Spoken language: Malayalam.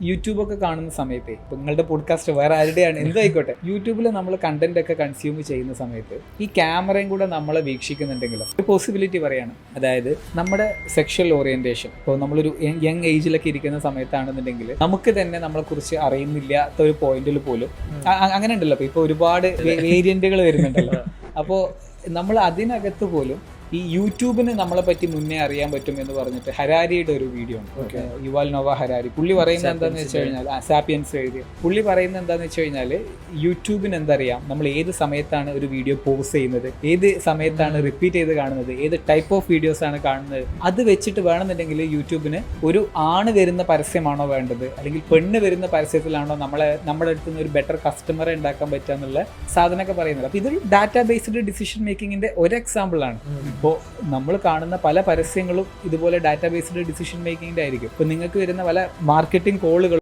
യൂട്യൂബൊക്കെ കാണുന്ന സമയത്ത് ഇപ്പം നിങ്ങളുടെ പോഡ്കാസ്റ്റ് വേറെ ആരുടെയാണ് എന്തായിക്കോട്ടെ, യൂട്യൂബിൽ നമ്മൾ കണ്ടന്റ് ഒക്കെ കൺസ്യൂം ചെയ്യുന്ന സമയത്ത് ഈ ക്യാമറയും കൂടെ നമ്മളെ വീക്ഷിക്കുന്നുണ്ടെങ്കിലും ഒരു പോസിബിലിറ്റി പറയാണ്. അതായത് നമ്മുടെ സെക്ഷൽ ഓറിയന്റേഷൻ ഇപ്പോൾ നമ്മളൊരു യങ് ഏജിലൊക്കെ ഇരിക്കുന്ന സമയത്താണെന്നുണ്ടെങ്കിൽ നമുക്ക് തന്നെ നമ്മളെക്കുറിച്ച് അറിയുന്നില്ലാത്ത ഒരു പോയിന്റിൽ പോലും അങ്ങനെ ഉണ്ടല്ലോ. ഇപ്പോൾ ഒരുപാട് വേരിയന്റുകൾ വരുന്നുണ്ടല്ലോ. അപ്പോൾ നമ്മൾ അതിനകത്ത് പോലും ഈ യൂട്യൂബിന് നമ്മളെ പറ്റി മുന്നേ അറിയാൻ പറ്റും എന്ന് പറഞ്ഞിട്ട് ഹരാരിയുടെ ഒരു വീഡിയോ ഉണ്ട്, യുവാൽ നോവ ഹരാരി. പുള്ളി പറയുന്നത് എന്താണെന്ന് വെച്ച് കഴിഞ്ഞാൽ, സാപ്പിയൻസ് എഴുതിയ പുള്ളി പറയുന്നത് എന്താണെന്ന് വെച്ച് കഴിഞ്ഞാൽ, യൂട്യൂബിന് എന്തറിയാം, നമ്മൾ ഏത് സമയത്താണ് ഒരു വീഡിയോ പോസ്റ്റ് ചെയ്യുന്നത്, ഏത് സമയത്താണ് റിപ്പീറ്റ് ചെയ്ത് കാണുന്നത്, ഏത് ടൈപ്പ് ഓഫ് വീഡിയോസ് ആണ് കാണുന്നത്. അത് വെച്ചിട്ട് വേണമെന്നുണ്ടെങ്കിൽ യൂട്യൂബിന് ഒരു ആണ് വരുന്ന പരസ്യമാണോ വേണ്ടത്, അല്ലെങ്കിൽ പെണ്ണ് വരുന്ന പരസ്യത്തിലാണോ നമ്മുടെ അടുത്ത് നിന്ന് ഒരു ബെറ്റർ കസ്റ്റമറെ ഉണ്ടാക്കാൻ പറ്റുക എന്നുള്ള സാധനമൊക്കെ പറയുന്നത്. അപ്പോൾ ഇതൊരു ഡാറ്റാ ബേസ്ഡ് ഡിസിഷൻ മേക്കിങ്ങിന്റെ ഒരു എക്സാമ്പിൾ ആണ്. ഇപ്പോൾ നമ്മൾ കാണുന്ന പല പരസ്യങ്ങളും ഇതുപോലെ ഡാറ്റാ ബേസ്ഡ് ഡിസിഷൻ മേക്കിങ്ങിൻ്റെ ആയിരിക്കും. ഇപ്പോൾ നിങ്ങൾക്ക് വരുന്ന പല മാർക്കറ്റിംഗ് കോളുകൾ